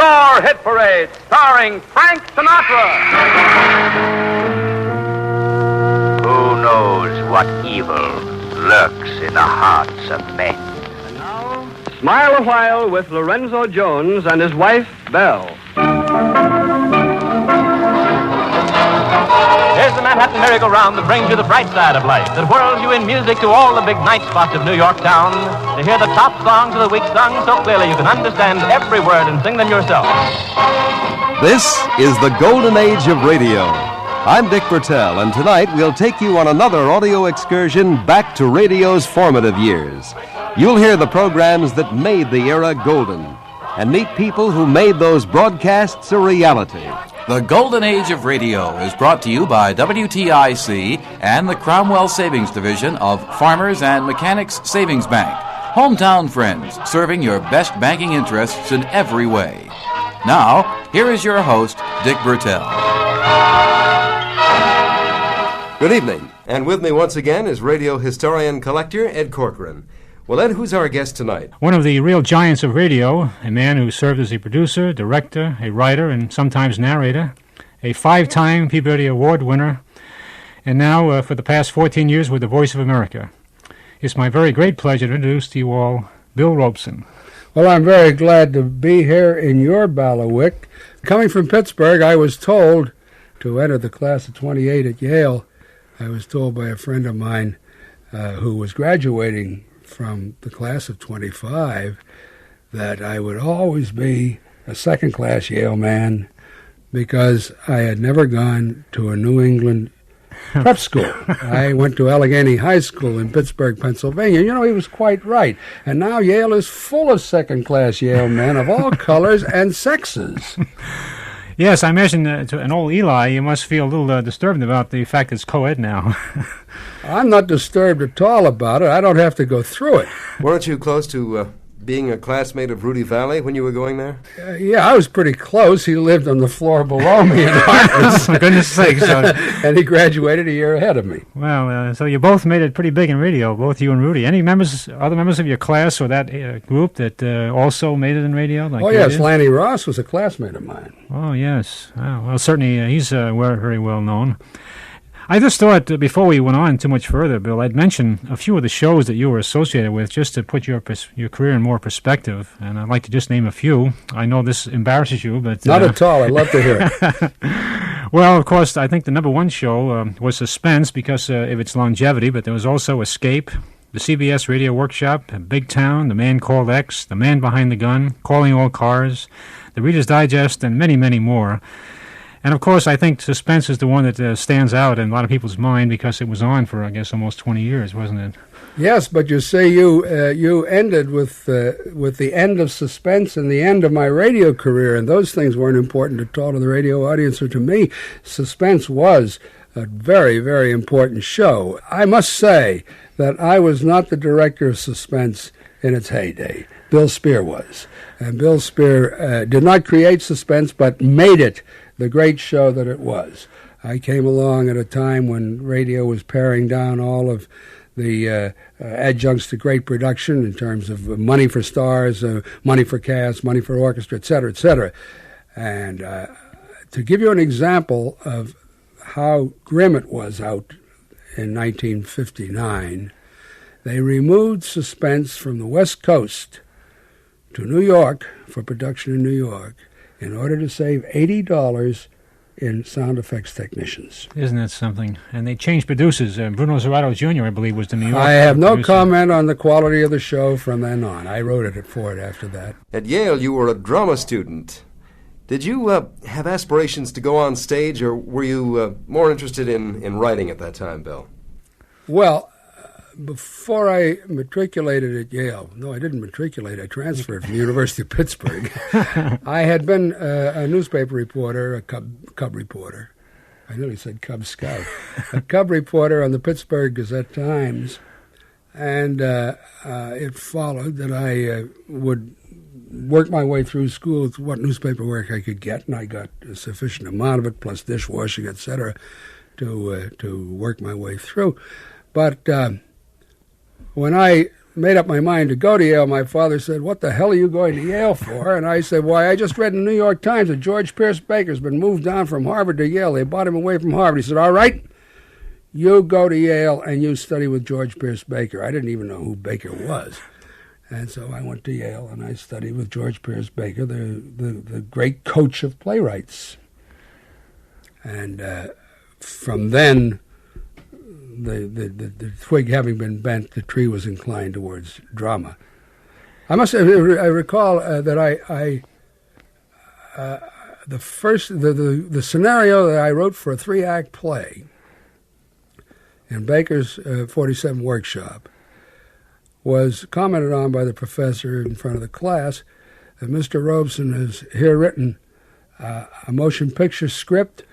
GAOR Hit Parade, starring Frank Sinatra. Who knows what evil lurks in the hearts of men? And now, Smile a While with Lorenzo Jones and his wife, Belle. Here's the Manhattan merry-go-round that brings you the bright side of life, that whirls you in music to all the big night spots of New York town, to hear the top songs of the week sung so clearly you can understand every word and sing them yourself. This is the golden age of radio. I'm Dick Bertel, and tonight we'll take you on another audio excursion back to radio's formative years. You'll hear the programs that made the era golden, and meet people who made those broadcasts a reality. The Golden Age of Radio is brought to you by WTIC and the Cromwell Savings Division of Farmers and Mechanics Savings Bank. Hometown friends, serving your best banking interests in every way. Now, here is your host, Dick Bertel. Good evening, and with me once again is radio historian collector Ed Corcoran. Well, Ed, who's our guest tonight? One of the real giants of radio, a man who served as a producer, director, a writer, and sometimes narrator, a 5-time Peabody Award winner, and now, for the past 14 years, with the Voice of America. It's my very great pleasure to introduce to you all Bill Robson. Well, I'm very glad to be here in your Bailiwick. Coming from Pittsburgh, I was told to enter the class of 28 at Yale. I was told by a friend of mine who was graduating from the class of 25 that I would always be a second-class Yale man because I had never gone to a New England prep school. I went to Allegheny High School in Pittsburgh, Pennsylvania. You know, he was quite right. And now Yale is full of second-class Yale men of all colors and sexes. Yes, I imagine to an old Eli, you must feel a little disturbed about the fact it's co-ed now. I'm not disturbed at all about it. I don't have to go through it. Weren't you close to being a classmate of Rudy Valley when you were going there? Yeah, I was pretty close. He lived on the floor below me in Hartford. For goodness sake. And he graduated a year ahead of me. Well, so you both made it pretty big in radio, both you and Rudy. Any other members of your class or that group that also made it in radio? Like yes, Lanny Ross was a classmate of mine. Oh, yes. Well, certainly he's very well known. I just thought, before we went on too much further, Bill, I'd mention a few of the shows that you were associated with just to put your career in more perspective, and I'd like to just name a few. I know this embarrasses you, but... Not at all. I'd love to hear it. Well, of course, I think the number one show was Suspense because of its longevity, but there was also Escape, the CBS Radio Workshop, Big Town, The Man Called X, The Man Behind the Gun, Calling All Cars, The Reader's Digest, and many, many more. And, of course, I think Suspense is the one that stands out in a lot of people's mind because it was on for, I guess, almost 20 years, wasn't it? Yes, but you see, you ended with the end of Suspense and the end of my radio career, and those things weren't important at all to the radio audience or to me. Suspense was a very, very important show. I must say that I was not the director of Suspense in its heyday. Bill Spear was. And Bill Spear did not create Suspense, but made it the great show that it was. I came along at a time when radio was paring down all of the adjuncts to great production in terms of money for stars, money for cast, money for orchestra, et cetera, et cetera. And to give you an example of how grim it was out in 1959, they removed Suspense from the West Coast to New York for production in New York in order to save $80 in sound effects technicians. Isn't that something? And they changed producers. Bruno Zerato Jr., I believe, was the New York I have no producer. comment on the quality of the show from then on. I wrote it for it after that. At Yale, you were a drama student. Did you have aspirations to go on stage, or were you more interested in writing at that time, Bill? Well, before I matriculated at Yale, no, I didn't matriculate, I transferred from the University of Pittsburgh. I had been a newspaper reporter, a Cub reporter. I nearly said Cub Scout. A Cub reporter on the Pittsburgh Gazette-Times, and it followed that I would work my way through school with what newspaper work I could get, and I got a sufficient amount of it, plus dishwashing, etc., to work my way through. But when I made up my mind to go to Yale, my father said, "What the hell are you going to Yale for?" And I said, "Why, I just read in the New York Times that George Pierce Baker's been moved on from Harvard to Yale. They bought him away from Harvard." He said, "All right, you go to Yale and you study with George Pierce Baker." I didn't even know who Baker was. And so I went to Yale and I studied with George Pierce Baker, the great coach of playwrights. And from then, the twig having been bent, the tree was inclined towards drama. I recall that the scenario that I wrote for a 3-act play in Baker's 47 workshop was commented on by the professor in front of the class that Mr. Robson has here written a motion picture script,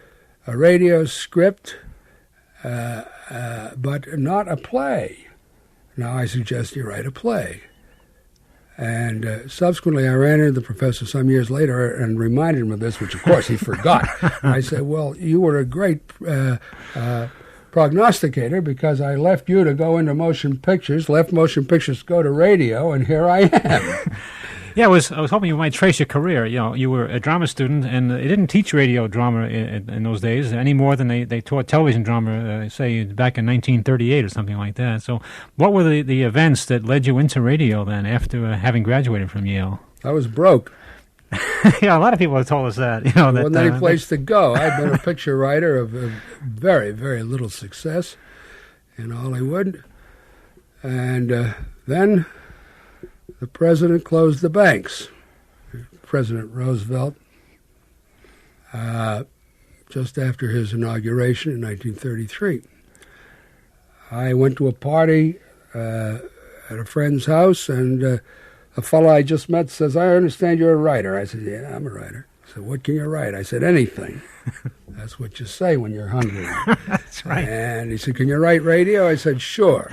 a radio script, but not a play. Now I suggest you write a play. And subsequently I ran into the professor some years later and reminded him of this, which of course he forgot. And I said, "Well, you were a great prognosticator because I left you to go into motion pictures, left motion pictures to go to radio, and here I am." Yeah, I was hoping you might trace your career. You know, you were a drama student, and they didn't teach radio drama in those days any more than they taught television drama, say, back in 1938 or something like that. So what were the events that led you into radio then after having graduated from Yale? I was broke. Yeah, a lot of people have told us that. You know, there wasn't any place to go. I'd been a picture writer of very, very little success in Hollywood. And then the president closed the banks. President Roosevelt, just after his inauguration in 1933. I went to a party at a friend's house, and a fellow I just met says, "I understand you're a writer." I said, "Yeah, I'm a writer." He said, "What can you write?" I said, "Anything." That's what you say when you're hungry. That's right. And he said, "Can you write radio?" I said, "Sure."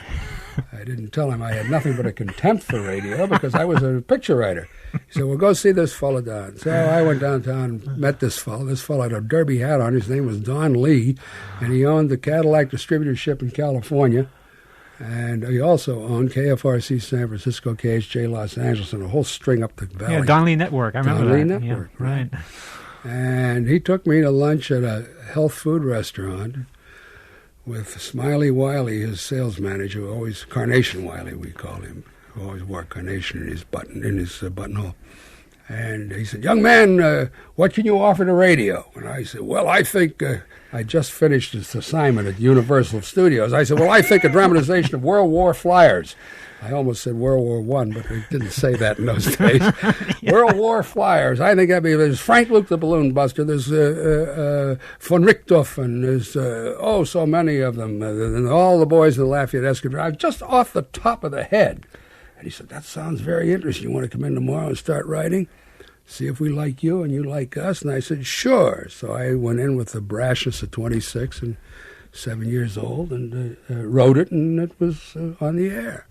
I didn't tell him I had nothing but a contempt for radio because I was a picture writer. He said, "Well, go see this fellow down." So I went downtown and met this fellow. This fellow had a derby hat on. His name was Don Lee, and he owned the Cadillac distributorship in California. And he also owned KFRC San Francisco, KHJ Los Angeles, and a whole string up the valley. Yeah, Don Lee Network. I remember Don that. Lee Network. Yeah, right. And he took me to lunch at a health food restaurant with Smiley Wiley, his sales manager, always Carnation Wiley, we called him, who always wore carnation in his buttonhole. And he said, "Young man, what can you offer to radio?" And I said, "Well, I think I just finished this assignment at Universal Studios." I said, "Well, I think a dramatization of World War Flyers." I almost said World War I, but they didn't say that in those days. Yeah. World War Flyers. I think there's Frank Luke the Balloon Buster. There's von Richthofen. There's so many of them. And all the boys in the Lafayette Escadrille. Just off the top of the head. And he said, "That sounds very interesting. You want to come in tomorrow and start writing? See if we like you and you like us?" And I said, "Sure." So I went in with the brashness of 26 and 7 years old and wrote it, and it was on the air.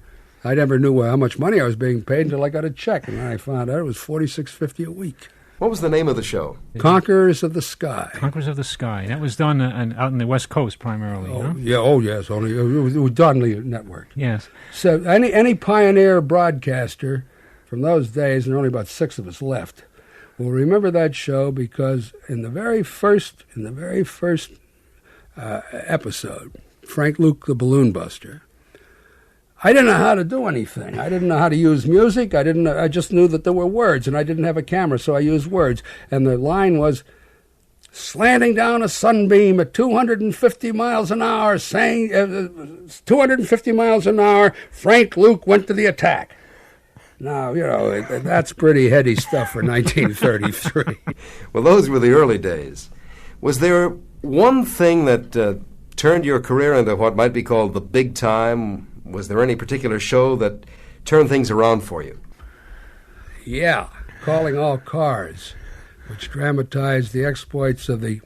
I never knew how much money I was being paid until I got a check, and then I found out it was $46.50 a week. What was the name of the show? Conquerors of the Sky. Conquerors of the Sky. That was done out in the West Coast primarily. Oh, huh? Yeah. Yes. Only it was Don Lee Network. Yes. So any pioneer broadcaster from those days, and there are only about 6 of us left, will remember that show because in the very first episode, Frank Luke the Balloon Buster, I didn't know how to do anything. I didn't know how to use music. I just knew that there were words, and I didn't have a camera, so I used words. And the line was, "Slanting down a sunbeam at 250 miles an hour, saying 250 miles an hour, Frank Luke went to the attack." Now, that's pretty heady stuff for 1933. Well, those were the early days. Was there one thing that turned your career into what might be called the big time? Was there any particular show that turned things around for you? Yeah, Calling All Cars, which dramatized the exploits of the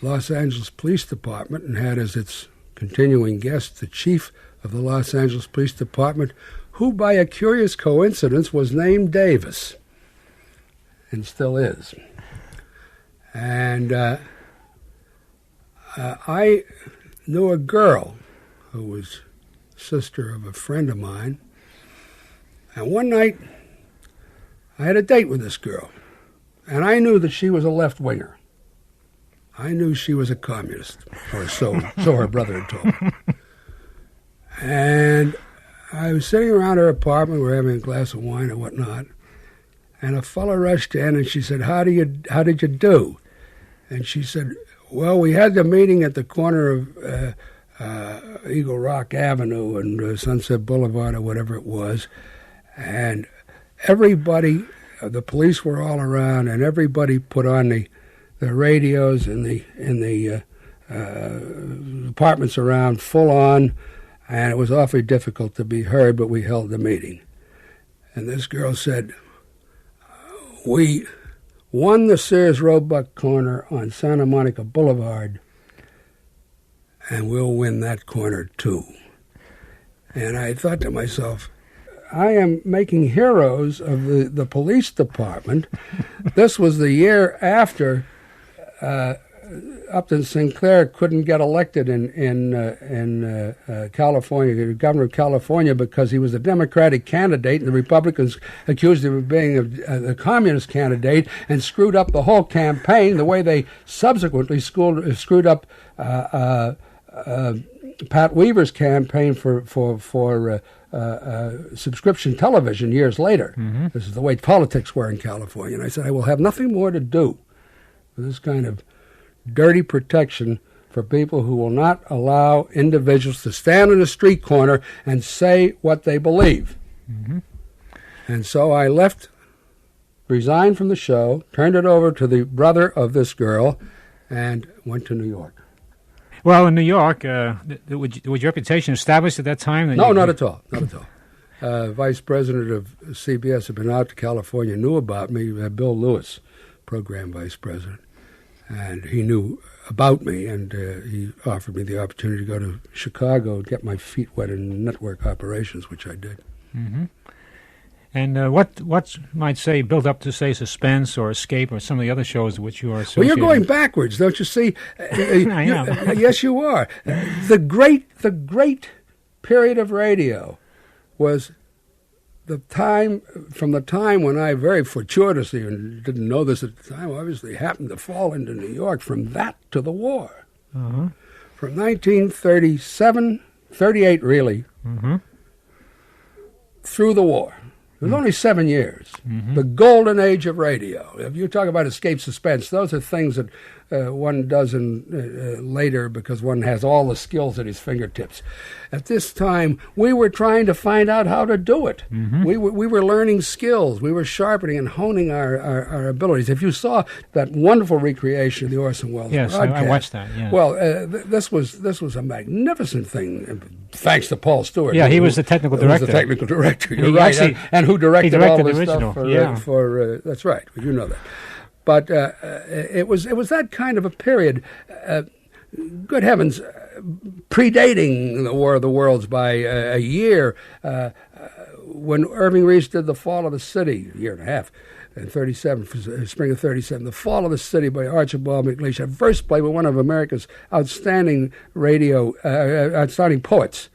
Los Angeles Police Department and had as its continuing guest the chief of the Los Angeles Police Department, who by a curious coincidence was named Davis and still is. And I knew a girl who was sister of a friend of mine. And one night, I had a date with this girl. And I knew that she was a left-winger. I knew she was a communist, or so her brother had told me. And I was sitting around her apartment, we were having a glass of wine and whatnot, and a fellow rushed in and she said, how did you do? And she said, well, we had the meeting at the corner of Eagle Rock Avenue and Sunset Boulevard or whatever it was, and everybody, the police were all around, and everybody put on the radios in the apartments around full on, and it was awfully difficult to be heard, but we held the meeting. And this girl said, we won the Sears Roebuck corner on Santa Monica Boulevard, and we'll win that corner too. And I thought to myself, I am making heroes of the police department. This was the year after Upton Sinclair couldn't get elected in California, governor of California, because he was a Democratic candidate, and the Republicans accused him of being a communist candidate and screwed up the whole campaign the way they subsequently screwed up Pat Weaver's campaign for subscription television years later. Mm-hmm. This is the way politics were in California. And I said, I will have nothing more to do with this kind of dirty protection for people who will not allow individuals to stand on a street corner and say what they believe. Mm-hmm. And so I left, resigned from the show, turned it over to the brother of this girl, and went to New York. Well, in New York, was your reputation established at that time? No, not at all. Not at all. Vice president of CBS had been out to California, knew about me, Bill Lewis, program vice president. And he knew about me, and he offered me the opportunity to go to Chicago and get my feet wet in network operations, which I did. Mm-hmm. And what might say build up to, say, Suspense or Escape or some of the other shows which you are associated with? Well, you're going backwards, don't you see? I know. Yes, you are. The great period of radio was from the time when I very fortuitously, and didn't know this at the time, obviously happened to fall into New York, from that to the war. Uh-huh. From 1937, 38 really, mm-hmm. through the war. It was only 7 years. Mm-hmm. The golden age of radio. If you talk about escape, suspense, those are things that one does later because one has all the skills at his fingertips. At this time, we were trying to find out how to do it. Mm-hmm. We were learning skills. We were sharpening and honing our abilities. If you saw that wonderful recreation of the Orson Welles broadcast, I watched that. Yeah. Well, this was a magnificent thing. Thanks to Paul Stewart. Yeah, he was the technical director. He was the technical director. You're right. And who directed all the this original. Stuff for that's right. You know that. But it was that kind of a period. Good heavens, predating the War of the Worlds by a year, when Irving Reese did The Fall of the City, a year and a half, in 37, spring of 37, The Fall of the City by Archibald MacLeish, a verse play with one of America's outstanding outstanding poets.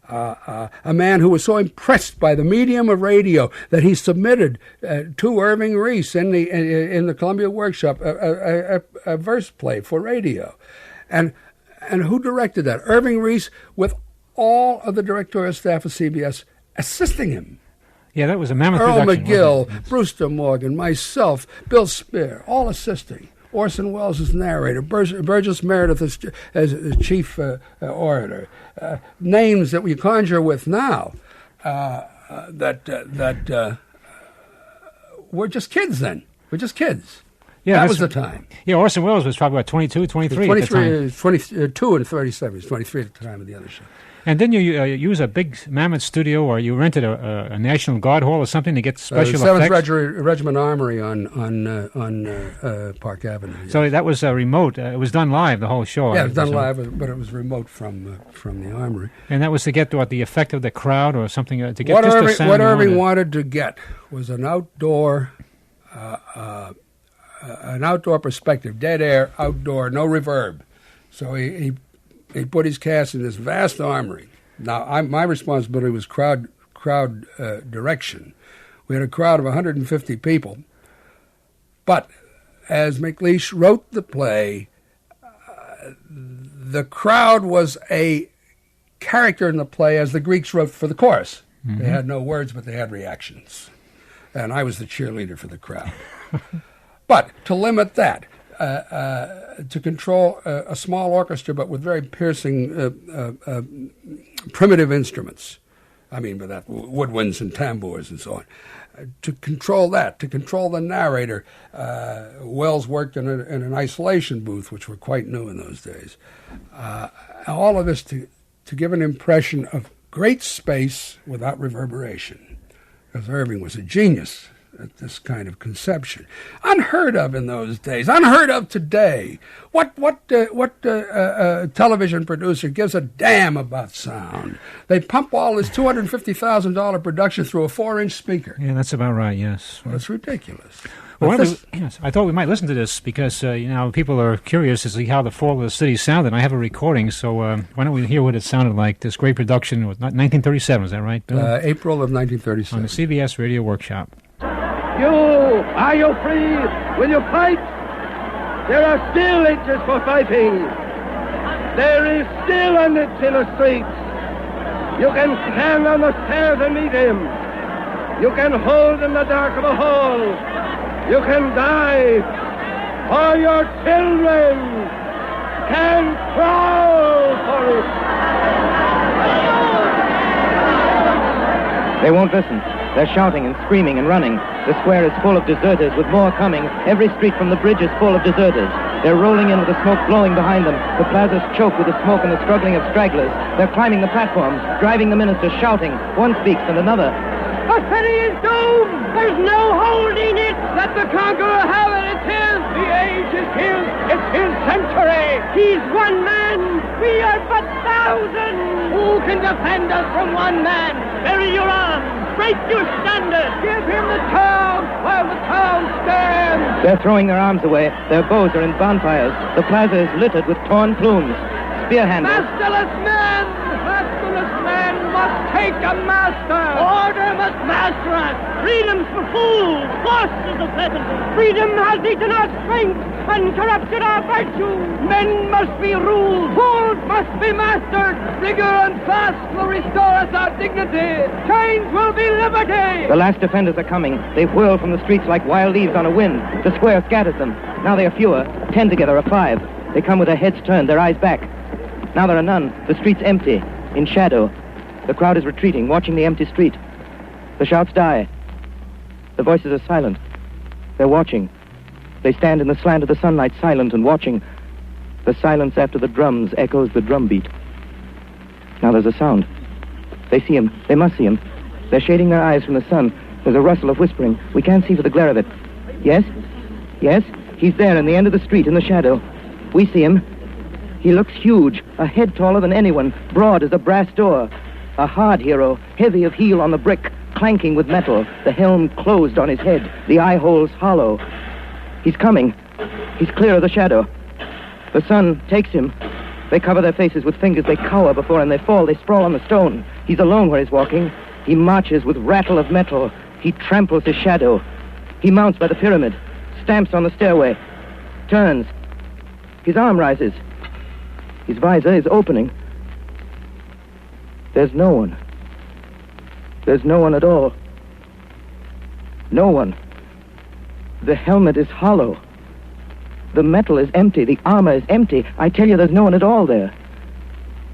A man who was so impressed by the medium of radio that he submitted to Irving Reese in the Columbia Workshop a verse play for radio, and who directed that? Irving Reese, with all of the directorial staff of CBS assisting him. Yeah, that was a mammoth Earl production. McGill, Brewster Morgan, myself, Bill Spear, all assisting. Orson Welles as narrator, Burgess Meredith as chief orator. Names that we conjure with now that we're just kids then. We're just kids. Yeah, that was the time. Yeah, Orson Welles was probably about 22, 23 at the time. 22 and 37. He was 23 at the time of the other show. And didn't you use a big mammoth studio, or you rented a National Guard hall or something to get special effects? 7th Regiment Armory on Park Avenue. Yes. So that was remote. It was done live, the whole show. Yeah, it was done live, but it was remote from the Armory. And that was to get the effect of the crowd or something to get what Irving wanted to get was an outdoor perspective, dead air, outdoor, no reverb. So he put his cast in this vast armory, Now, my responsibility was crowd direction. We had a crowd of 150 people. But as McLeish wrote the play, the crowd was a character in the play as the Greeks wrote for the chorus. Mm-hmm. They had no words, but they had reactions. And I was the cheerleader for the crowd. But to limit that, to control a small orchestra, but with very piercing, primitive instruments. I mean, by that, woodwinds and tambours and so on. To control that, to control the narrator, Wells worked in an isolation booth, which were quite new in those days. All of this to give an impression of great space without reverberation, because Irving was a genius at this kind of conception. Unheard of in those days, unheard of today. What television producer gives a damn about sound? They pump all this $250,000 production through a 4-inch speaker. Yeah, that's about right, yes. Well, it's ridiculous. Well, yes, I thought we might listen to this because, people are curious to see how the Fall of the City sounded. I have a recording, so why don't we hear what it sounded like? This great production was 1937, is that right, Bill? April of 1937. On the CBS Radio Workshop. Are you free? Will you fight? There are still ages for fighting. There is still an itch in the streets. You can stand on the stairs and meet him. You can hold in the dark of a hall. You can die, or your children can crawl for it. They won't listen. They're shouting and screaming and running. The square is full of deserters, with more coming. Every street from the bridge is full of deserters. They're rolling in with the smoke blowing behind them. The plazas choke with the smoke and the struggling of stragglers. They're climbing the platforms, driving the ministers, shouting. One speaks and another. The city is doomed! There's no holding it! Let the conqueror have it! It's his! The age is his! It's his century! He's one man! We are but thousands! Who can defend us from one man? Bury your arms! Break your standard! Give him the town while the town stands! They're throwing their arms away. Their bows are in bonfires. The plaza is littered with torn plumes. Spear handles. Masterless men! Masterless men must take a master! Order must master us! Freedom's for fools! Force is a pleasant! Freedom has eaten our strength and corrupted our virtue! Men must be ruled! Fools must be mastered! Rigor and fast will restore us our dignity! Change will be liberty! The last defenders are coming. They whirl from the streets like wild leaves on a wind. The square scatters them. Now they are fewer. 10 together are 5. They come with their heads turned, their eyes back. Now there are none. The street's empty, in shadow. The crowd is retreating, watching the empty street. The shouts die. The voices are silent. They're watching. They stand in the slant of the sunlight, silent and watching. The silence after the drums echoes the drum beat. Now there's a sound. They see him. They must see him. They're shading their eyes from the sun. There's a rustle of whispering. We can't see for the glare of it. Yes? Yes? He's there in the end of the street, in the shadow. We see him. He looks huge, a head taller than anyone, broad as a brass door. A hard hero, heavy of heel on the brick, clanking with metal, the helm closed on his head, the eye holes hollow. He's coming. He's clear of the shadow. The sun takes him. They cover their faces with fingers. They cower before him. They fall. They sprawl on the stone. He's alone where he's walking. He marches with rattle of metal. He tramples his shadow. He mounts by the pyramid, stamps on the stairway, turns. His arm rises. His visor is opening. There's no one. There's no one at all. No one. The helmet is hollow. The metal is empty. The armor is empty. I tell you, there's no one at all there.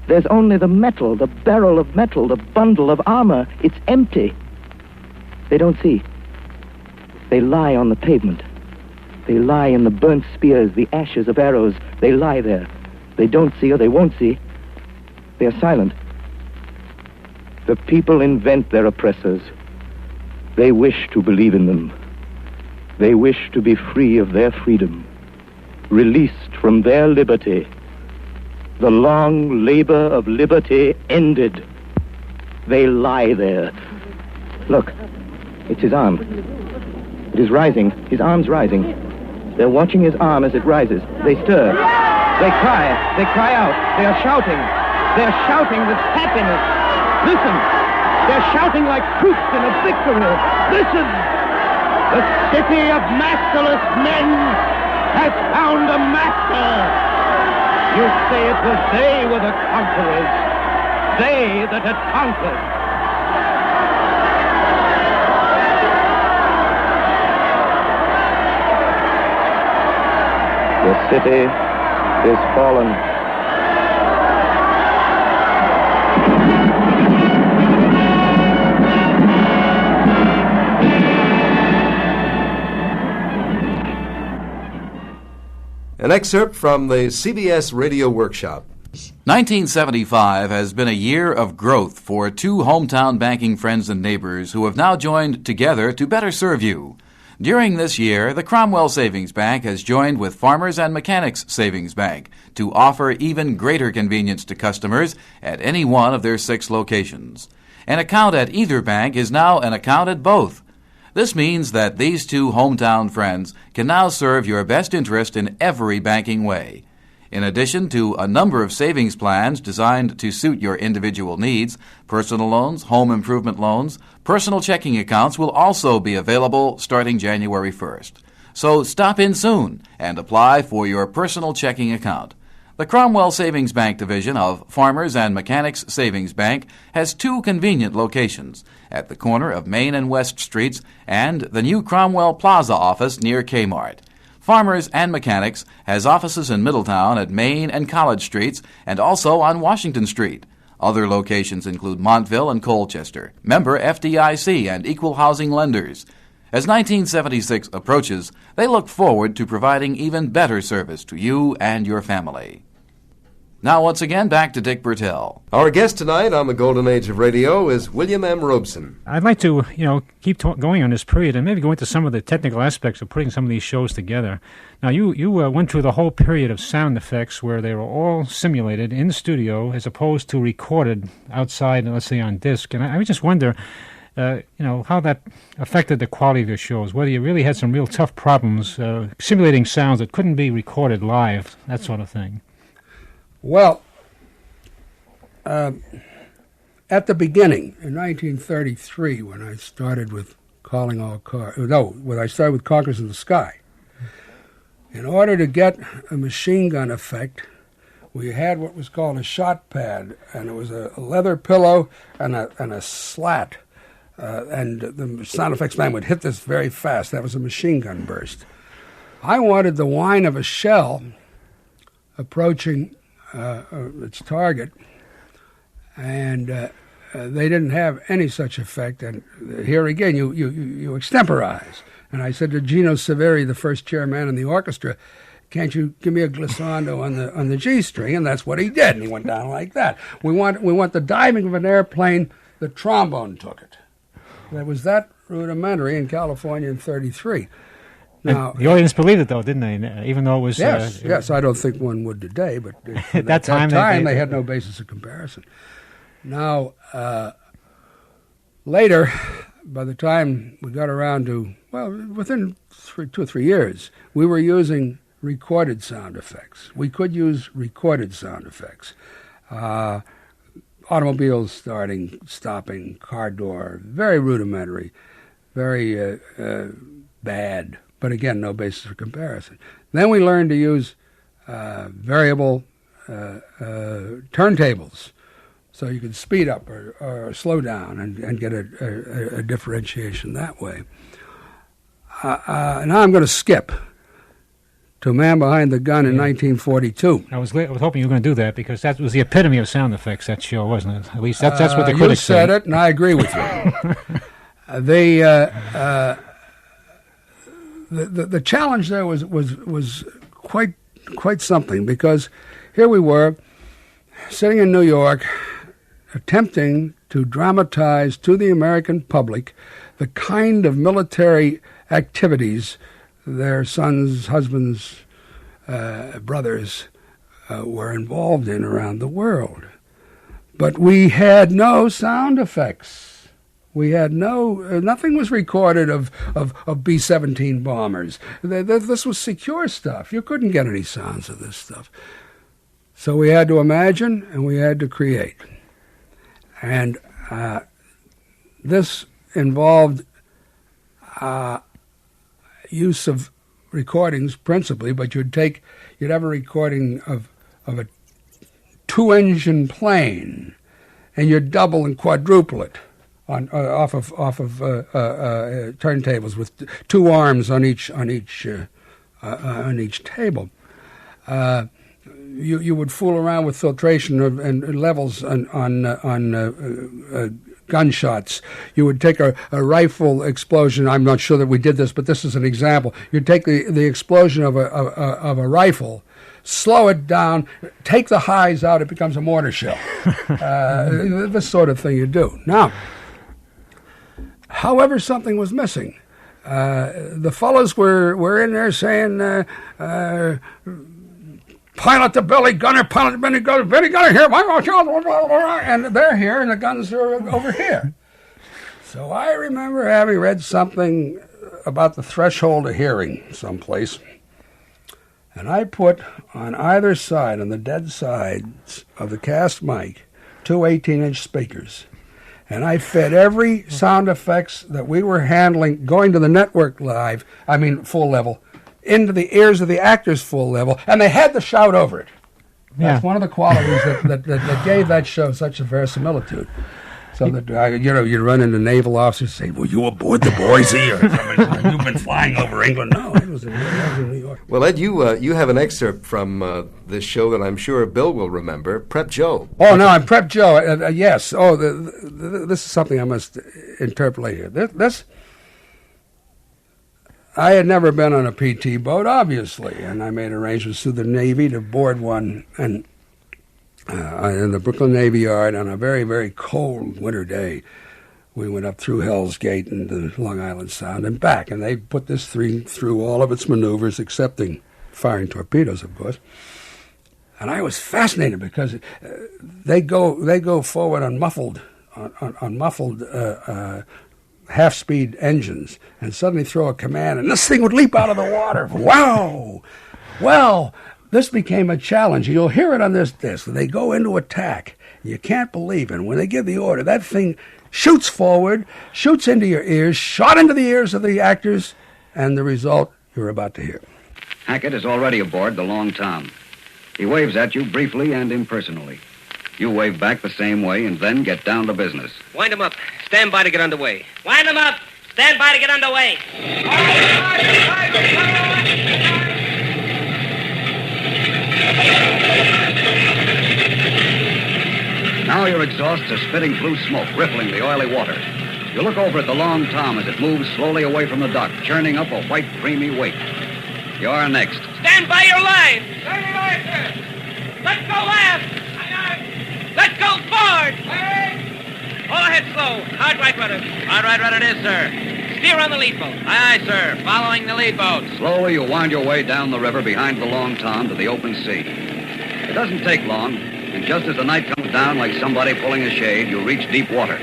There's only the metal, the barrel of metal, the bundle of armor. It's empty. They don't see. They lie on the pavement. They lie in the burnt spears, the ashes of arrows. They lie there. They don't see or they won't see. They are silent. The people invent their oppressors. They wish to believe in them. They wish to be free of their freedom, released from their liberty. The long labor of liberty ended. They lie there. Look, it's his arm. It is rising. His arm's rising. They're watching his arm as it rises. They stir. They cry. They cry out. They are shouting. They're shouting with happiness. Listen! They're shouting like troops in a victory. Listen! The city of masterless men has found a master. You say it was they were the conquerors. They that had conquered. The city is fallen. An excerpt from the CBS Radio Workshop. 1975 has been a year of growth for two hometown banking friends and neighbors who have now joined together to better serve you. During this year, the Cromwell Savings Bank has joined with Farmers and Mechanics Savings Bank to offer even greater convenience to customers at any one of their 6 locations. An account at either bank is now an account at both. This means that these two hometown friends can now serve your best interest in every banking way. In addition to a number of savings plans designed to suit your individual needs, personal loans, home improvement loans, personal checking accounts will also be available starting January 1st. So stop in soon and apply for your personal checking account. The Cromwell Savings Bank division of Farmers and Mechanics Savings Bank has 2 convenient locations at the corner of Main and West Streets and the new Cromwell Plaza office near Kmart. Farmers and Mechanics has offices in Middletown at Main and College Streets and also on Washington Street. Other locations include Montville and Colchester, member FDIC and equal housing lenders. As 1976 approaches, they look forward to providing even better service to you and your family. Now, once again, back to Dick Bertel. Our guest tonight on the Golden Age of Radio is William M. Robson. I'd like to, keep going on this period and maybe go into some of the technical aspects of putting some of these shows together. Now, you went through the whole period of sound effects where they were all simulated in the studio as opposed to recorded outside, let's say, on disc. And I just wonder, how that affected the quality of your shows, whether you really had some real tough problems simulating sounds that couldn't be recorded live, that sort of thing. Well, at the beginning, in 1933, when I started with Calling All Cars, when I started with Conquerors in the Sky, in order to get a machine gun effect, we had what was called a shot pad, and it was a leather pillow and a slat, and the sound effects man would hit this very fast. That was a machine gun burst. I wanted the whine of a shell approaching its target, and they didn't have any such effect. And here again, you extemporize. And I said to Gino Severi, the first chairman in the orchestra, "Can't you give me a glissando on the G string?" And that's what he did. And he went down like that. We want the diving of an airplane. The trombone took it. It was that rudimentary in California in '33. Now, the audience believed it, though, didn't they? Even though it was... Yes, I don't think one would today, but at that time they had no basis of comparison. Now, later, by the time we got around to, within 2 or 3 years, we were using recorded sound effects. We could use recorded sound effects. Automobiles starting, stopping, car door, very rudimentary, very bad. But again, no basis for comparison. Then we learned to use variable turntables, so you could speed up or slow down and get a differentiation that way. Now I'm going to skip to Man Behind the Gun in 1942. I was hoping you were going to do that because that was the epitome of sound effects, that show, wasn't it? At least that's what the critics said. You said it, and I agree with you. The challenge there was quite something, because here we were sitting in New York attempting to dramatize to the American public the kind of military activities their sons, husbands, brothers were involved in around the world. But we had no sound effects. We had nothing was recorded of B-17 bombers. This was secure stuff. You couldn't get any sounds of this stuff. So we had to imagine and we had to create. And This involved use of recordings principally, but you'd have a recording of a 2-engine plane, and you'd double and quadruple it off of turntables with 2 arms on each table. You would fool around with filtration and levels on gunshots. You would take a rifle explosion. I'm not sure that we did this, but this is an example. You'd take the explosion of a rifle, slow it down, take the highs out, it becomes a mortar shell. This sort of thing you do. Now, however, something was missing. The fellows were in there saying, pilot the Billy Gunner, pilot the Billy Gunner here, and they're here, and the guns are over here. So I remember having read something about the threshold of hearing someplace, and I put on either side, on the dead sides of the cast mic, 2 18-inch speakers, and I fed every sound effects that we were handling, going to the network live, full level, into the ears of the actors full level, and they had to shout over it. That's one of the qualities that gave that show such a verisimilitude. So that, you'd run into naval officers and say, "Were you aboard the Boise?" Or "You've been flying over England." No, it was in New York. Well, Ed, you have an excerpt from this show that I'm sure Bill will remember, Prep Joe. Oh, no, I'm Prep Joe, yes. Oh, this is something I must interpolate here. This I had never been on a PT boat, obviously, and I made arrangements through the Navy to board one and in the Brooklyn Navy Yard on a very, very cold winter day. We went up through Hell's Gate into Long Island Sound and back, and they put this thing through all of its maneuvers, excepting firing torpedoes, of course. And I was fascinated because they go forward on muffled half-speed engines, and suddenly throw a command, and this thing would leap out of the water. Wow! Well, this became a challenge. You'll hear it on this disc. They go into attack. You can't believe it. When they give the order, that thing shoots forward, shoots into your ears, shot into the ears of the actors, and the result you're about to hear. Hackett is already aboard the Long Tom. He waves at you briefly and impersonally. You wave back the same way and then get down to business. Wind him up. Stand by to get underway. Wind him up. Stand by to get underway. Now your exhausts are spitting blue smoke, rippling the oily water. You look over at the Long Tom as it moves slowly away from the dock, churning up a white, creamy wake. You're next. Stand by your line. Stand your line, sir. Let's go left. Let's go forward. All ahead slow. Hard right rudder. Hard right rudder it is, sir. Steer on the lead boat. Aye, aye, sir. Following the lead boat. Slowly you wind your way down the river behind the Long Tom to the open sea. It doesn't take long, and just as the night comes down like somebody pulling a shade, you reach deep water.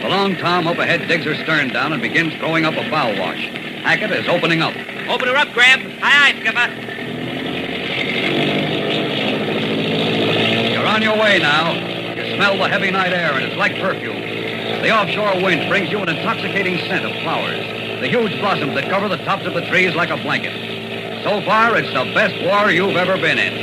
The Long Tom up ahead digs her stern down and begins throwing up a bow wash. Hackett is opening up. Open her up, Grab. Aye, aye, skipper. You're on your way now. You smell the heavy night air, and it's like perfume. The offshore wind brings you an intoxicating scent of flowers, the huge blossoms that cover the tops of the trees like a blanket. So far, it's the best war you've ever been in.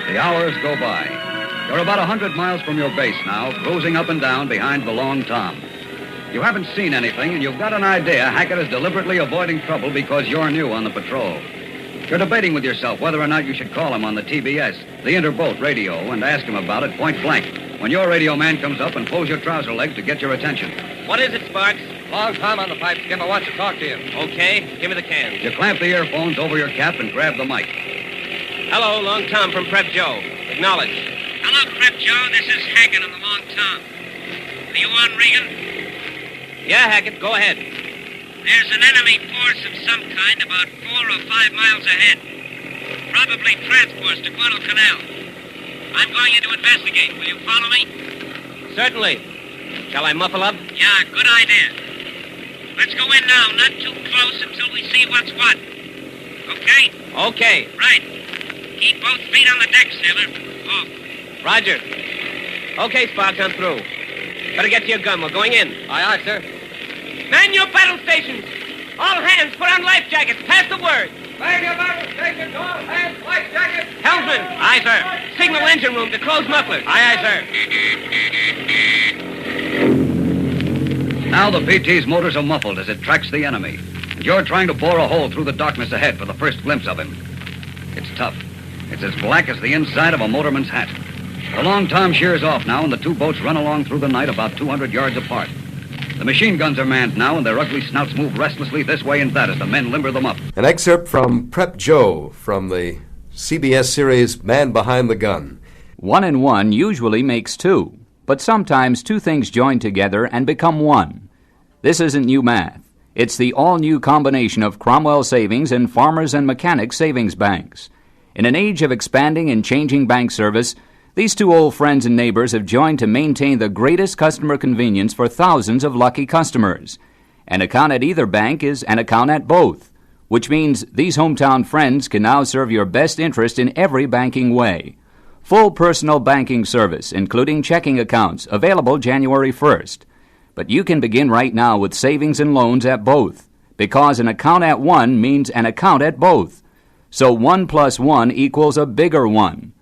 The hours go by. You're about 100 miles from your base now, cruising up and down behind the Long Tom. You haven't seen anything, and you've got an idea Hackett is deliberately avoiding trouble because you're new on the patrol. You're debating with yourself whether or not you should call him on the TBS, the interboat radio, and ask him about it point blank, when your radio man comes up and pulls your trouser legs to get your attention. What is it, Sparks? Long Tom on the pipe, Skipper wants to talk to you. Okay, give me the can. You clamp the earphones over your cap and grab the mic. Hello, Long Tom from Prep Joe. Acknowledge. Hello, Prep Joe. This is Hackett on the Long Tom. Are you on, Regan? Yeah, Hackett, go ahead. There's an enemy force of some kind about 4 or 5 miles ahead. Probably transports to Guadalcanal. I'm going in to investigate. Will you follow me? Certainly. Shall I muffle up? Yeah, good idea. Let's go in now, not too close until we see what's what. Okay? Okay. Right. Keep both feet on the deck, sailor. Off. Roger. Okay, Spark, I'm through. Better get to your gun. We're going in. Aye, aye, sir. Man your battle stations. All hands, put on life jackets. Pass the word. Man your battle stations, all hands, life jackets. Helmsman. Aye, sir. Signal engine room to close mufflers. Aye, aye, sir. Now the PT's motors are muffled as it tracks the enemy. And you're trying to bore a hole through the darkness ahead for the first glimpse of him. It's tough. It's as black as the inside of a motorman's hat. The long tom shears off now, and the two boats run along through the night about 200 yards apart. The machine guns are manned now, and their ugly snouts move restlessly this way and that as the men limber them up. An excerpt from Prep Joe from the CBS series Man Behind the Gun. 1 and 1 usually makes 2, but sometimes two things join together and become one. This isn't new math. It's the all-new combination of Cromwell Savings and Farmers and Mechanics Savings Banks. In an age of expanding and changing bank service, these two old friends and neighbors have joined to maintain the greatest customer convenience for thousands of lucky customers. An account at either bank is an account at both, which means these hometown friends can now serve your best interest in every banking way. Full personal banking service, including checking accounts, available January 1st. But you can begin right now with savings and loans at both, because an account at one means an account at both. So 1 + 1 equals a bigger one.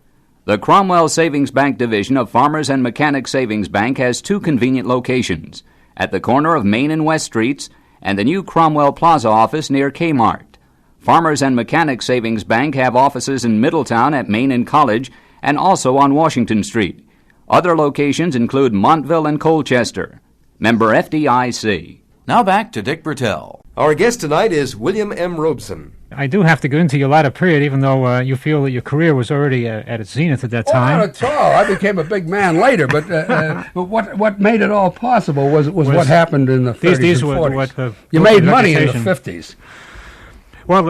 The Cromwell Savings Bank division of Farmers and Mechanics Savings Bank has two convenient locations, at the corner of Main and West Streets and the new Cromwell Plaza office near Kmart. Farmers and Mechanics Savings Bank have offices in Middletown at Main and College and also on Washington Street. Other locations include Montville and Colchester. Member FDIC. Now back to Dick Bertel. Our guest tonight is William M. Robson. I do have to go into your latter period, even though you feel that your career was already at its zenith at that time. Not at all. I became a big man later, but what made it all possible was what happened in the 30s and 40s. You made money in the 50s. Well,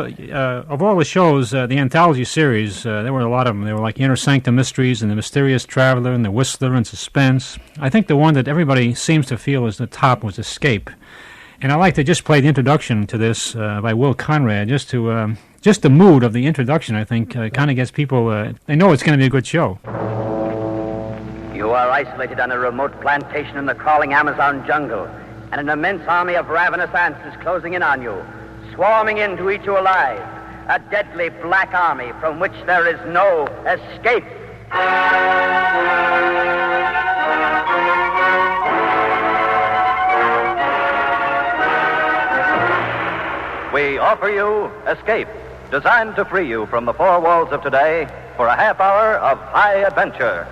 of all the shows, the anthology series, there were a lot of them. They were like Inner Sanctum Mysteries and The Mysterious Traveler and The Whistler and Suspense. I think the one that everybody seems to feel is the top was Escape. And I like to just play the introduction to this by Will Conrad, just the mood of the introduction, I think, kind of gets people, they know it's going to be a good show. You are isolated on a remote plantation in the crawling Amazon jungle, and an immense army of ravenous ants is closing in on you, swarming in to eat you alive, a deadly black army from which there is no escape. We offer you Escape, designed to free you from the four walls of today for a half hour of high adventure.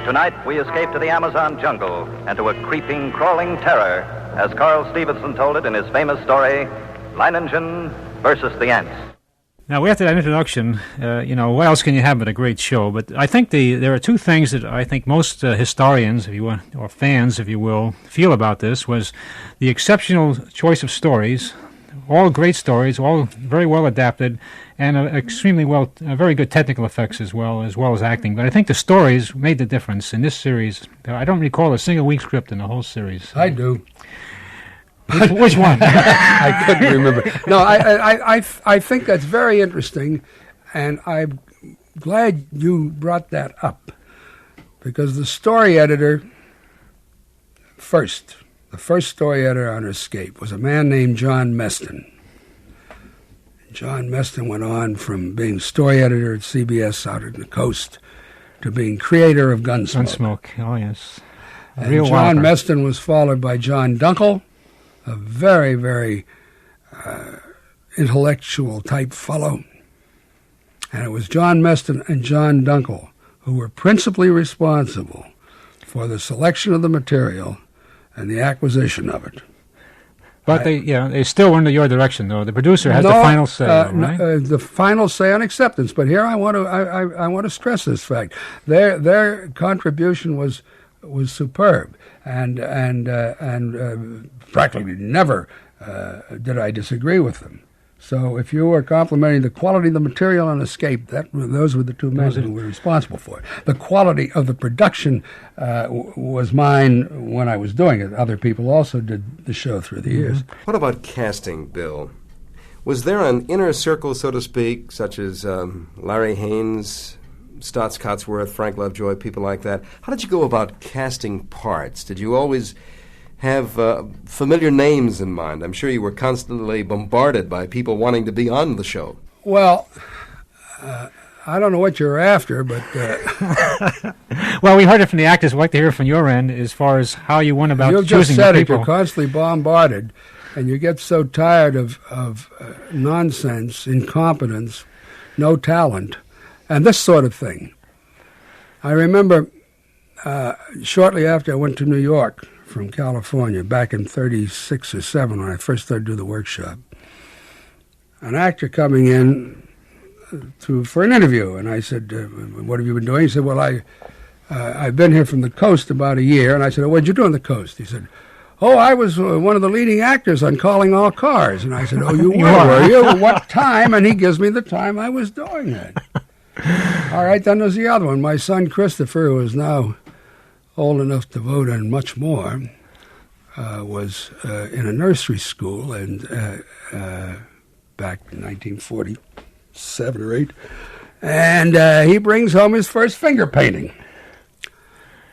Tonight, we escape to the Amazon jungle and to a creeping, crawling terror, as Carl Stevenson told it in his famous story, Line Engine versus the Ants. Now, after that introduction, what else can you have but a great show? But I think there are two things that I think most historians, if you want, or fans, if you will, feel about this, was the exceptional choice of stories, all great stories, all very well adapted, and very good technical effects as well as acting. But I think the stories made the difference in this series. I don't recall a single weak script in the whole series. I do. Which one? I couldn't remember. No, I think that's very interesting, and I'm glad you brought that up, because the story editor, the first story editor on Escape was a man named John Meston. John Meston went on from being story editor at CBS out on the coast to being creator of Gunsmoke. Gunsmoke, oh yes. And John Meston was followed by John Dunkel, a very, very intellectual type fellow. And it was John Meston and John Dunkel who were principally responsible for the selection of the material and the acquisition of it. But they still were under your direction, though. The producer has the final say, right? The final say on acceptance. But here I want to stress this fact: their contribution was superb, and practically never did I disagree with them. So if you were complimenting the quality of the material on Escape, those were the two men who were responsible for it. The quality of the production was mine when I was doing it. Other people also did the show through the years. What about casting, Bill? Was there an inner circle, so to speak, such as Larry Haynes, Stotts Cotsworth, Frank Lovejoy, people like that? How did you go about casting parts? Did you always have familiar names in mind? I'm sure you were constantly bombarded by people wanting to be on the show. Well, I don't know what you're after, but... Well, we heard it from the actors. We'd like to hear from your end as far as how you went about choosing the people. You've just said it. You're constantly bombarded, and you get so tired of nonsense, incompetence, no talent, and this sort of thing. I remember shortly after I went to New York from California, back in 36 or 7 when I first started to do the workshop, an actor coming in for an interview, and I said, what have you been doing? He said, well, I've been here from the coast about a year. And I said, what did you do on the coast? He said, I was one of the leading actors on Calling All Cars. And I said, you were you? What time? And he gives me the time I was doing it. All right, then there's the other one. My son Christopher, who is now old enough to vote on much more, was in a nursery school and back in 1947 or 8, and he brings home his first finger painting.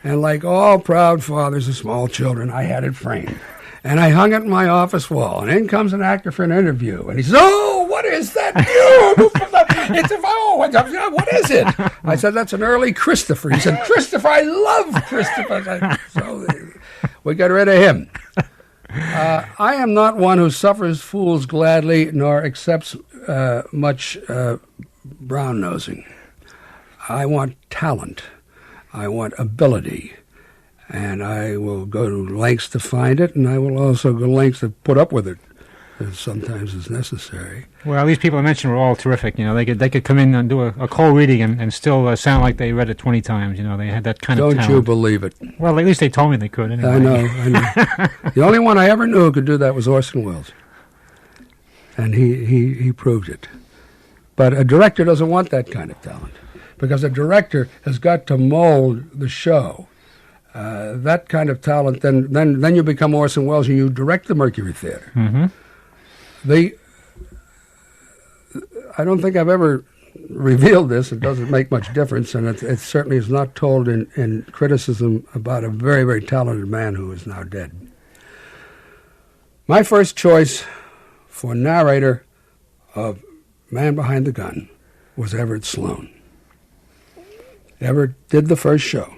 And like all proud fathers of small children, I had it framed. And I hung it in my office wall. And in comes an actor for an interview. And he says, what is that? What is it? I said, that's an early Christopher. He said, Christopher, I love Christopher. So we got rid of him. I am not one who suffers fools gladly nor accepts much brown-nosing. I want talent. I want ability. And I will go to lengths to find it, and I will also go to lengths to put up with it, as sometimes is necessary. Well, these people I mentioned were all terrific. You know, they could come in and do a cold reading and still sound like they read it 20 times. You know, they had that kind of talent. Don't you believe it? Well, at least they told me they could. Anyway. I know. The only one I ever knew who could do that was Orson Welles, and he proved it. But a director doesn't want that kind of talent, because a director has got to mold the show. That kind of talent, then you become Orson Welles and you direct the Mercury Theater. Mm-hmm. I don't think I've ever revealed this. It doesn't make much difference, and it certainly is not told in criticism about a very, very talented man who is now dead. My first choice for narrator of Man Behind the Gun was Everett Sloane. Everett did the first show.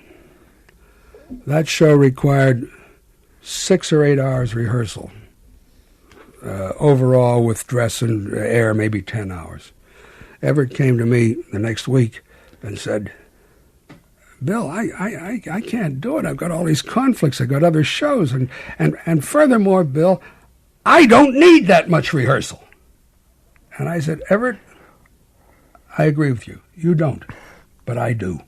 That show required 6 or 8 hours rehearsal. Overall, with dress and air, maybe 10 hours. Everett came to me the next week and said, Bill, I can't do it. I've got all these conflicts. I've got other shows. And furthermore, Bill, I don't need that much rehearsal. And I said, Everett, I agree with you. You don't, but I do.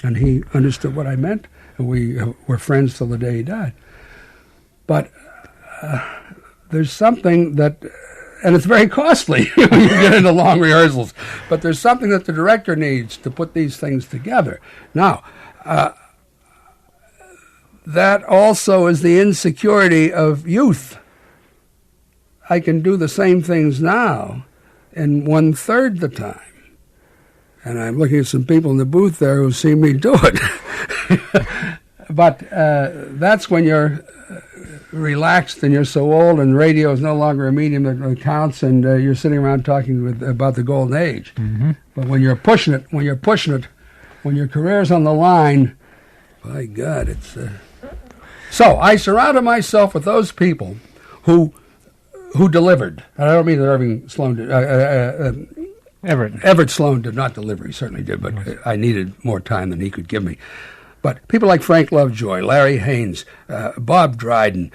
And he understood what I meant, and we were friends till the day he died. But there's something that, and it's very costly when you get into long rehearsals, but there's something that the director needs to put these things together. Now, that also is the insecurity of youth. I can do the same things now in 1/3 the time. And I'm looking at some people in the booth there who see me do it. But that's when you're relaxed and you're so old and radio is no longer a medium that counts, and you're sitting around talking about the golden age. Mm-hmm. But when you're pushing it, when your career's on the line, by God, it's... So I surrounded myself with those people who delivered. And I don't mean that Irving Sloane did. Everett Sloane did not deliver. He certainly did, but I needed more time than he could give me. But people like Frank Lovejoy, Larry Haynes, Bob Dryden,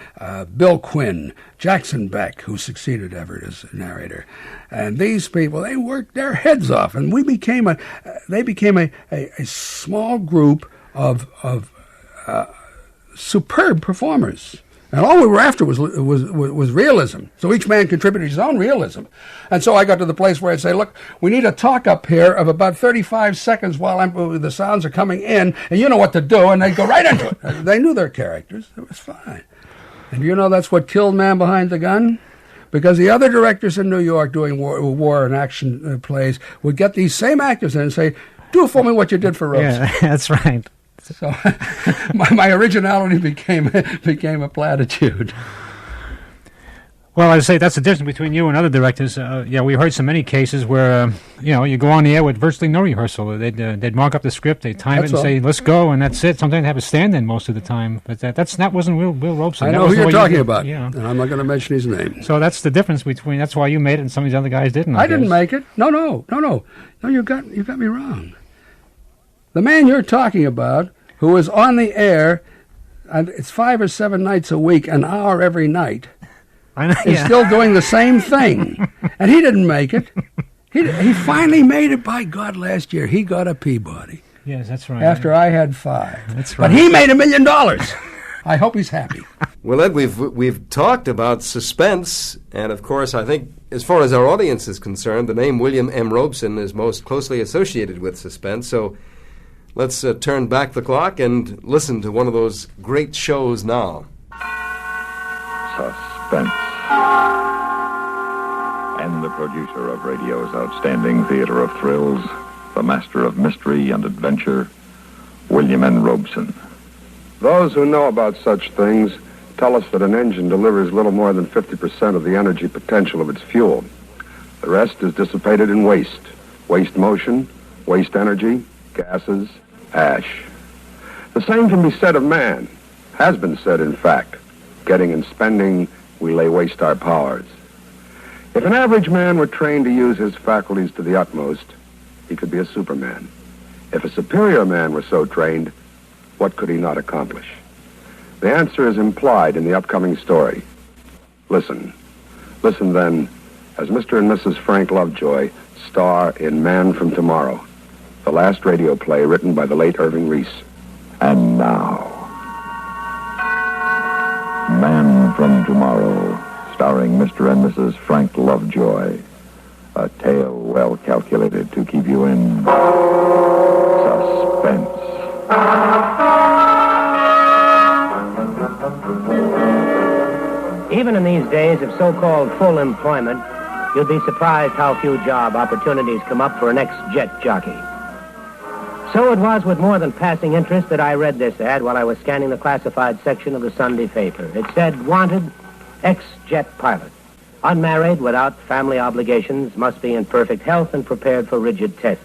Bill Quinn, Jackson Beck, who succeeded Everett as narrator, and these people, they worked their heads off, and they became a small group of superb performers. And all we were after was realism. So each man contributed his own realism. And so I got to the place where I'd say, look, we need a talk up here of about 35 seconds while the sounds are coming in, and you know what to do, and they'd go right into it. They knew their characters. It was fine. And you know that's what killed Man Behind the Gun? Because the other directors in New York doing war and action plays would get these same actors in and say, do for me what you did for Robson. Yeah, that's right. So my originality became a platitude. Well, I say that's the difference between you and other directors. We heard so many cases where you go on the air with virtually no rehearsal. They'd mark up the script, they'd time it and say, let's go, and that's it. Sometimes they have a stand-in most of the time, but that wasn't Will Robson. I know who you're talking about, and I'm not going to mention his name. So that's the difference between. That's why you made it, and some of these other guys didn't. I didn't make it. No. You got me wrong. The man you're talking about, who is on the air, and it's 5 or 7 nights a week, an hour every night, is still doing the same thing. And he didn't make it. He finally made it, by God, last year. He got a Peabody. Yes, that's right. After I had 5. That's right. But he made $1 million. I hope he's happy. Well, Ed, we've talked about suspense, and of course, I think as far as our audience is concerned, the name William M. Robson is most closely associated with suspense. So let's turn back the clock and listen to one of those great shows now. Suspense. And the producer of radio's outstanding theater of thrills, the master of mystery and adventure, William N. Robson. Those who know about such things tell us that an engine delivers little more than 50% of the energy potential of its fuel. The rest is dissipated in waste motion, waste energy, gases, ash. The same can be said of man, has been said in fact. Getting and spending, we lay waste our powers. If an average man were trained to use his faculties to the utmost, he could be a superman. If a superior man were so trained, what could he not accomplish? The answer is implied in the upcoming story. Listen then, as Mr. and Mrs. Frank Lovejoy star in Man from Tomorrow, the last radio play written by the late Irving Reese. And now, Man from Tomorrow, starring Mr. and Mrs. Frank Lovejoy. A tale well calculated to keep you in suspense. Even in these days of so-called full employment, you'd be surprised how few job opportunities come up for an ex-jet jockey. So it was with more than passing interest that I read this ad while I was scanning the classified section of the Sunday paper. It said, wanted, ex-jet pilot. Unmarried, without family obligations, must be in perfect health and prepared for rigid tests.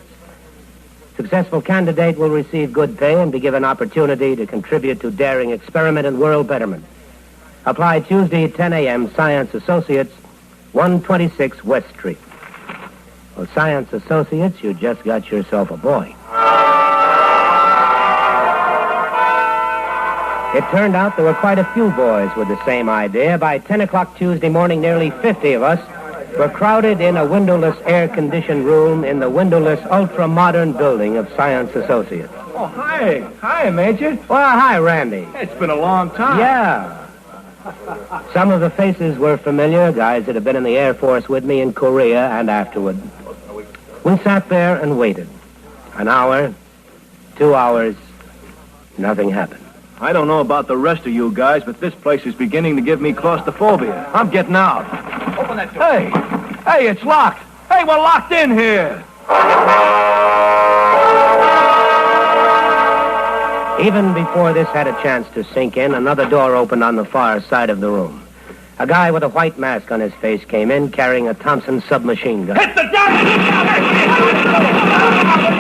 Successful candidate will receive good pay and be given opportunity to contribute to daring experiment and world betterment. Apply Tuesday at 10 a.m., Science Associates, 126 West Street. Well, Science Associates, you just got yourself a boy. It turned out there were quite a few boys with the same idea. By 10 o'clock Tuesday morning, nearly 50 of us were crowded in a windowless, air-conditioned room in the windowless, ultra-modern building of Science Associates. Oh, hi. Hi, Major. Well, hi, Randy. It's been a long time. Yeah. Some of the faces were familiar, guys that had been in the Air Force with me in Korea and afterward. We sat there and waited. An hour, 2 hours, nothing happened. I don't know about the rest of you guys, but this place is beginning to give me claustrophobia. I'm getting out. Open that door. Hey, it's locked. Hey, we're locked in here. Even before this had a chance to sink in, another door opened on the far side of the room. A guy with a white mask on his face came in carrying a Thompson submachine gun. Hit the gun!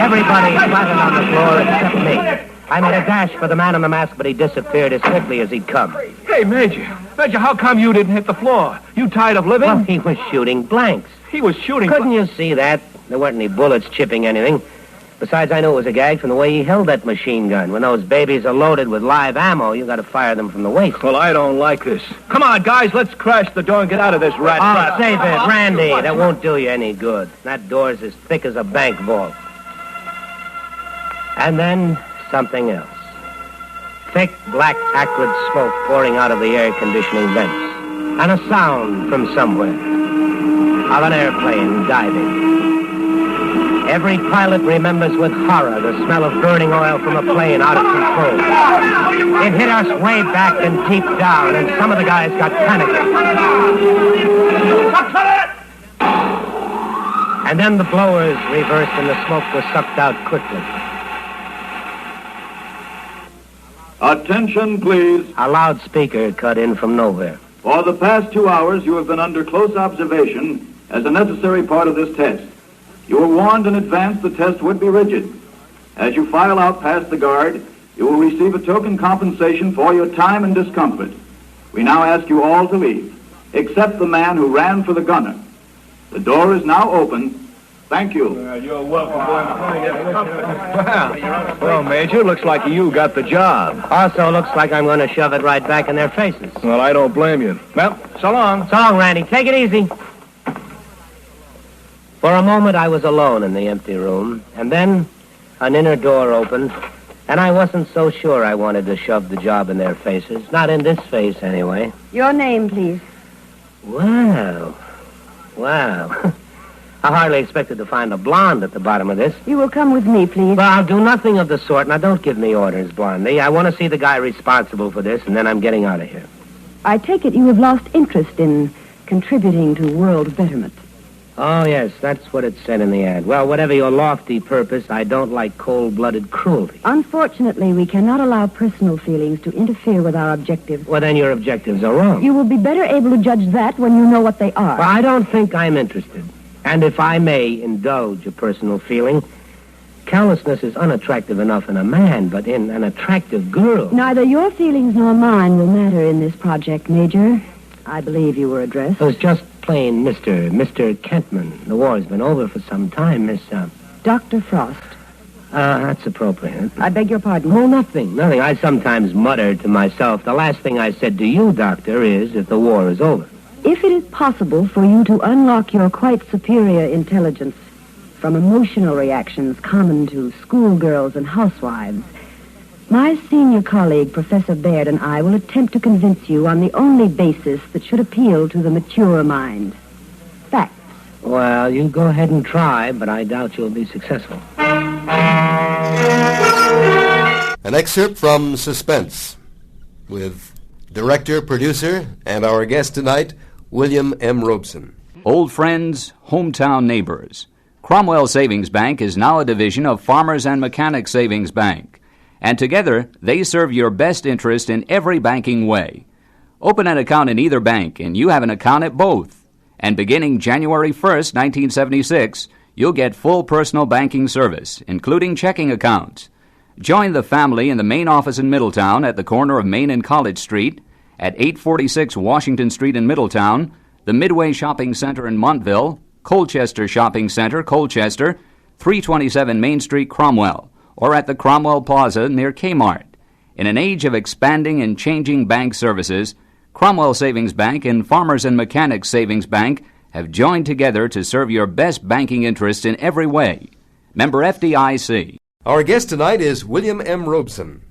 Everybody flattened on the floor except me. I made a dash for the man in the mask, but he disappeared as quickly as he'd come. Hey, Major, how come you didn't hit the floor? You tired of living? Well, he was shooting blanks. He was shooting... Couldn't you see that? There weren't any bullets chipping anything. Besides, I knew it was a gag from the way he held that machine gun. When those babies are loaded with live ammo, you got to fire them from the waist. Well, I don't like this. Come on, guys, let's crash the door and get out of this rat trap. Save it, Randy. That won't do you any good. That door's as thick as a bank vault. And then something else. thick, black, acrid smoke pouring out of the air conditioning vents, and a sound from somewhere of an airplane diving. Every pilot remembers with horror the smell of burning oil from a plane out of control. It hit us way back and deep down, and some of the guys got panicky. And then the blowers reversed and the smoke was sucked out quickly. Attention, please. A loudspeaker cut in from nowhere. For the past 2 hours, you have been under close observation as a necessary part of this test. You were warned in advance the test would be rigid. As you file out past the guard, you will receive a token compensation for your time and discomfort. We now ask you all to leave, except the man who ran for the gunner. The door is now open. Thank you. You're welcome. Well, Major, looks like you got the job. Also looks like I'm going to shove it right back in their faces. Well, I don't blame you. Well, so long. So long, Randy. Take it easy. For a moment, I was alone in the empty room, and then an inner door opened, and I wasn't so sure I wanted to shove the job in their faces. Not in this face, anyway. Your name, please. Wow. I hardly expected to find a blonde at the bottom of this. You will come with me, please. Well, I'll do nothing of the sort. Now, don't give me orders, Blondie. I want to see the guy responsible for this, and then I'm getting out of here. I take it you have lost interest in contributing to world betterment. Oh, yes, that's what it said in the ad. Well, whatever your lofty purpose, I don't like cold-blooded cruelty. Unfortunately, we cannot allow personal feelings to interfere with our objectives. Well, then your objectives are wrong. You will be better able to judge that when you know what they are. Well, I don't think I'm interested. And if I may indulge a personal feeling, callousness is unattractive enough in a man, but in an attractive girl... Neither your feelings nor mine will matter in this project, Major. I believe you were addressed. It was just plain Mr. Kentman. The war's been over for some time, Miss... Dr. Frost. That's appropriate. I beg your pardon? Oh, nothing. I sometimes mutter to myself. The last thing I said to you, Doctor, is that the war is over. If it is possible for you to unlock your quite superior intelligence from emotional reactions common to schoolgirls and housewives, my senior colleague, Professor Baird, and I will attempt to convince you on the only basis that should appeal to the mature mind. Facts. Well, you go ahead and try, but I doubt you'll be successful. An excerpt from Suspense with director, producer, and our guest tonight, William M. Robson. Old friends, hometown neighbors. Cromwell Savings Bank is now a division of Farmers and Mechanics Savings Bank. And together, they serve your best interest in every banking way. Open an account in either bank, and you have an account at both. And beginning January 1st, 1976, you'll get full personal banking service, including checking accounts. Join the family in the main office in Middletown at the corner of Main and College Street, at 846 Washington Street in Middletown, the Midway Shopping Center in Montville, Colchester Shopping Center, Colchester, 327 Main Street, Cromwell, or at the Cromwell Plaza near Kmart. In an age of expanding and changing bank services, Cromwell Savings Bank and Farmers and Mechanics Savings Bank have joined together to serve your best banking interests in every way. Member FDIC. Our guest tonight is William M. Robson,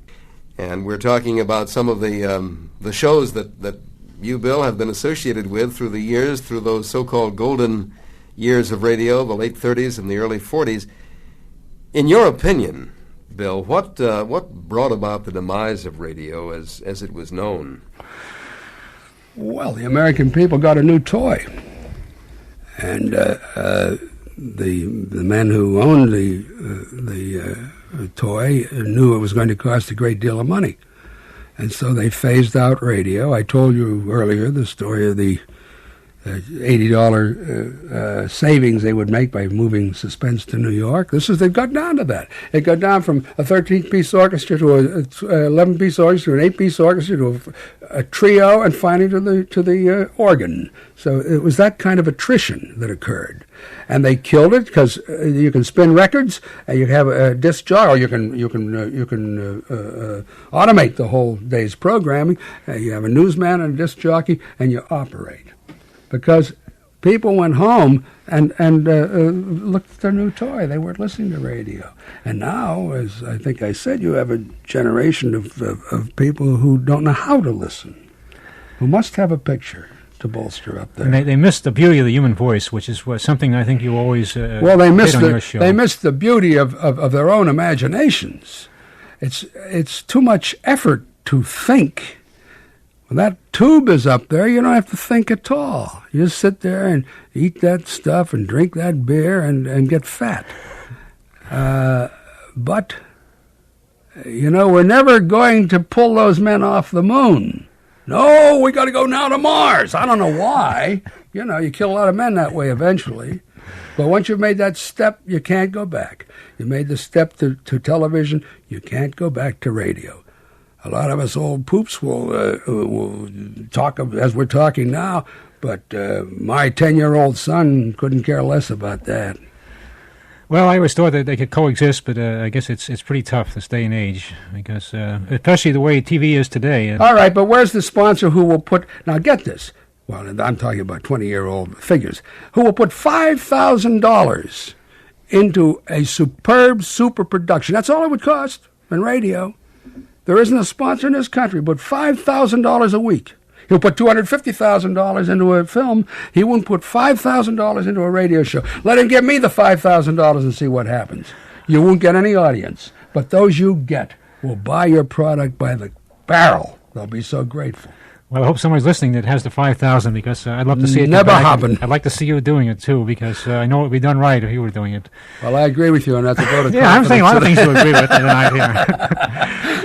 and we're talking about some of the shows that you, Bill, have been associated with through the years, through those so-called golden years of radio, the late 30s and the early 40s. In your opinion, Bill, what brought about the demise of radio as it was known? Well, the American people got a new toy, and the men who owned the toy knew it was going to cost a great deal of money, and so they phased out radio. I told you earlier the story of the $80 savings they would make by moving Suspense to New York. They've got down to that. It got down from a 13-piece orchestra to a 11-piece orchestra, an 8-piece orchestra to a trio, and finally to the organ. So it was that kind of attrition that occurred, and they killed it because you can spin records, and you have a disc jockey, or you can automate the whole day's programming. You have a newsman and a disc jockey, and you operate. Because People went home and looked at their new toy. They weren't listening to radio. And now, as I think I said, you have a generation of people who don't know how to listen, who must have a picture to bolster up there. And they missed the beauty of the human voice, which is something I think you always well, they missed on your show. They missed the beauty of their own imaginations. It's too much effort to think. When that tube is up there, you don't have to think at all. You just sit there and eat that stuff and drink that beer and get fat. But, we're never going to pull those men off the moon. No, we got to go now to Mars. I don't know why. You kill a lot of men that way eventually. But once you've made that step, you can't go back. You made the step to television, you can't go back to radio. A lot of us old poops will talk as we're talking now, but my 10-year-old son couldn't care less about that. Well, I always thought that they could coexist, but I guess it's pretty tough this day and age, because especially the way TV is today. All right, but where's the sponsor who will put... Now, get this. Well, I'm talking about 20-year-old figures. Who will put $5,000 into a superb super production. That's all it would cost in radio. There isn't a sponsor in this country but $5,000 a week. He'll put $250,000 into a film. He won't put $5,000 into a radio show. Let him give me the $5,000 and see what happens. You won't get any audience. But those you get will buy your product by the barrel. They'll be so grateful. Well, I hope somebody's listening that has the 5,000, because I'd love to see it. Never happen. I'd like to see you doing it, too, because I know it would be done right if you were doing it. Well, I agree with you on that. Yeah, I'm saying a lot of things you agree with tonight here.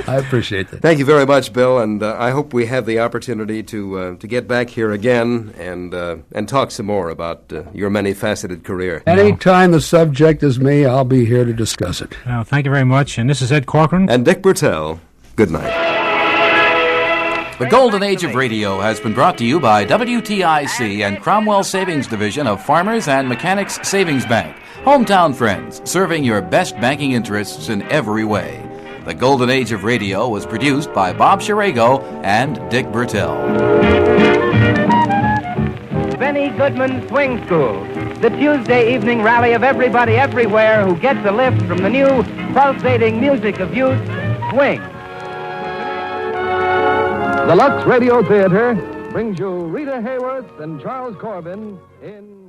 I appreciate that. Thank you very much, Bill, and I hope we have the opportunity to get back here again and talk some more about your many-faceted career. Anytime the subject is me, I'll be here to discuss it. Well, thank you very much, and this is Ed Corcoran. And Dick Bertel. Good night. The Golden Age of Radio has been brought to you by WTIC and Cromwell Savings Division of Farmers and Mechanics Savings Bank. Hometown friends, serving your best banking interests in every way. The Golden Age of Radio was produced by Bob Shirago and Dick Bertel. Benny Goodman Swing School, the Tuesday evening rally of everybody everywhere who gets a lift from the new pulsating music of youth, swing. The Lux Radio Theater brings you Rita Hayworth and Charles Corbin in